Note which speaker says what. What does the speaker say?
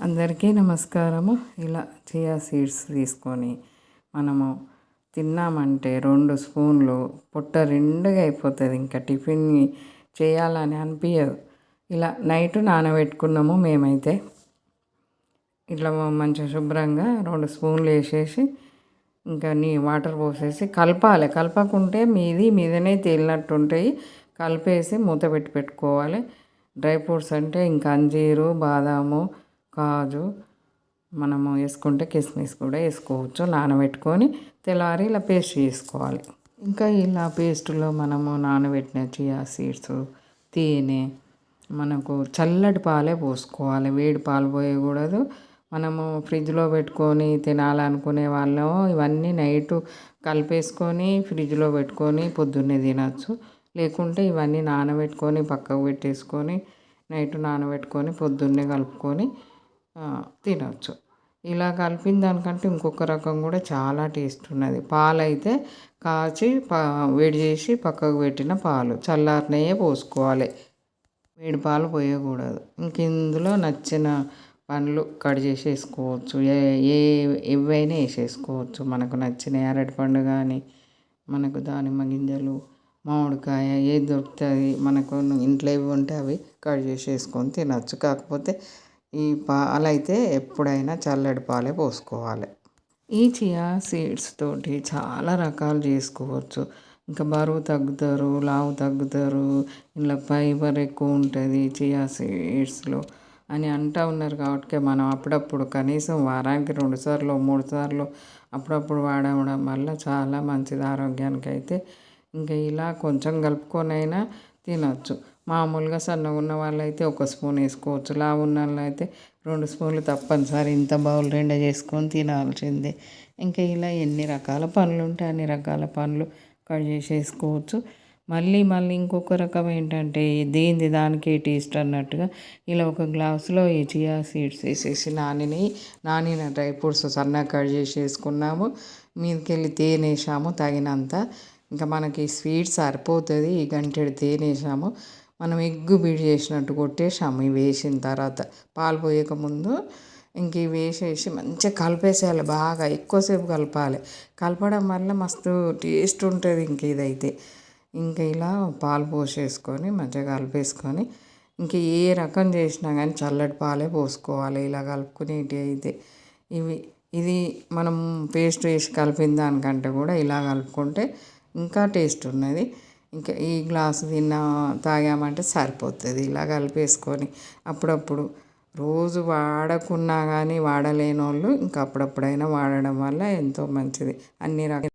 Speaker 1: అందరికీ నమస్కారము. ఇలా చియా సీడ్స్ తీసుకొని మనము తిన్నామంటే 2 స్పూన్లు పొట్ట నిండుగా అయిపోతుంది. ఇంకా టిఫిన్ చేయాలని అనిపించదు. ఇలా నైట్ నానబెట్టుకున్నాము మేమైతే. ఇట్లా మంచిగా శుభ్రంగా 2 స్పూన్లు వేసేసి ఇంకా వాటర్ పోసేసి కలపాలి. కలపకుంటే మీదనే తేలినట్టు ఉంటాయి. కలిపేసి మూత పెట్టుకోవాలి. డ్రై ఫ్రూట్స్ అంటే ఇంకా అంజీరు, బాదాము, కాజు మనము వేసుకుంటే కిస్మిస్ కూడా వేసుకోవచ్చు. నానబెట్టుకొని తెల్లారి ఇలా పేస్ట్ చేసుకోవాలి. ఇంకా ఇలా పేస్టులో మనము నానబెట్టిన చియా సీడ్స్, తేనె, మనకు చల్లటి పాలే పోసుకోవాలి. వేడి పాలు పోయకూడదు. మనము ఫ్రిడ్జ్లో పెట్టుకొని తినాలనుకునే వాళ్ళము ఇవన్నీ నైటు కలిపేసుకొని ఫ్రిడ్జ్లో పెట్టుకొని పొద్దున్నే తినచ్చు. లేకుంటే ఇవన్నీ నానబెట్టుకొని పక్కకు పెట్టేసుకొని నైట్ నానబెట్టుకొని పొద్దున్నే కలుపుకొని తినవచ్చు. ఇలా కలిపిన దానికంటే ఇంకొక రకం కూడా చాలా టేస్ట్ ఉన్నది. పాలు అయితే కాచి వేడి చేసి పక్కకు పెట్టిన పాలు చల్లారినయే పోసుకోవాలి. వేడి పాలు పోయకూడదు. ఇంక ఇందులో నచ్చిన పండ్లు కట్ చేసి వేసుకోవచ్చు. ఏవైనా వేసేసుకోవచ్చు. మనకు నచ్చిన అరటిపండు కానీ, మనకు దానిమ్మ గింజలు, మామిడికాయ ఏది దొరుకుతుంది మనకు ఇంట్లో ఏవి ఉంటే అవి కట్ చేసి వేసుకొని తినచ్చు. కాకపోతే ఈ పాలైతే ఎప్పుడైనా చల్లటి పాలే పోసుకోవాలి. ఈ చియా సీడ్స్ తోటి చాలా రకాలు చేసుకోవచ్చు. ఇంకా బరువు తగ్గుతారు, లావు తగ్గుతారు, ఇలా ఫైబర్ ఎక్కువ ఉంటుంది చియా సీడ్స్లో అని అంటూ ఉన్నారు. కాబట్టి మనం అప్పుడప్పుడు కనీసం వారానికి 2 సార్లు 3 సార్లు అప్పుడప్పుడు వాడడం వల్ల చాలా మంచిది ఆరోగ్యానికి అయితే. ఇంకా ఇలా కొంచెం కలుపుకొనైనా తినచ్చు. మామూలుగా సన్నగా ఉన్న వాళ్ళైతే 1 స్పూన్ వేసుకోవచ్చు. లావు ఉన్న వాళ్ళైతే 2 స్పూన్లు తప్పనిసరి ఇంత బౌల్ 2 చేసుకొని తినాల్సిందే. ఇంకా ఇలా ఎన్ని రకాల పండ్లు ఉంటాయి అన్ని రకాల పండ్లు కట్ చేసి వేసుకోవచ్చు. మళ్ళీ ఇంకొక రకం ఏంటంటే దేనిది దానికి టేస్ట్ అన్నట్టుగా ఇలా ఒక గ్లాసులో ఈ చియా సీడ్స్ వేసేసి నానిన డ్రై ఫ్రూట్స్ సన్నగా కట్ చేసి వేసుకున్నాము. మీదకెళ్ళి తేనె వేసాము తగినంత. ఇంకా మనకి స్వీట్ సరిపోతుంది. ఈ గంటెడు తేనె వేసాము. మనం ఎగ్గు బీట్ చేసినట్టు కొట్టేసాము. ఇవి వేసిన తర్వాత పాలు పోయకముందు ఇంక ఇవి వేసేసి మంచిగా కలిపేసేయాలి. బాగా ఎక్కువసేపు కలపాలి. కలపడం వల్ల మస్తు టేస్ట్ ఉంటుంది. ఇంక ఇదైతే ఇంకా ఇలా పాలు పోసేసుకొని మంచిగా కలిపేసుకొని ఇంక ఏ రకం చేసినా కానీ చల్లటి పాలే పోసుకోవాలి. ఇలా కలుపుకునేటి అయితే ఇది మనం పేస్ట్ వేసి కలిపిన దానికంటే కూడా ఇలా కలుపుకుంటే ఇంకా టేస్ట్ ఉన్నది. ఇంకా ఈ గ్లాసు తాగామంటే సరిపోతుంది. ఇలా కలిపేసుకొని అప్పుడప్పుడు రోజు వాడకున్నా కానీ వాడలేని వాళ్ళు ఇంకా అప్పుడప్పుడైనా వాడడం వల్ల ఎంతో మంచిది. అన్ని రకాల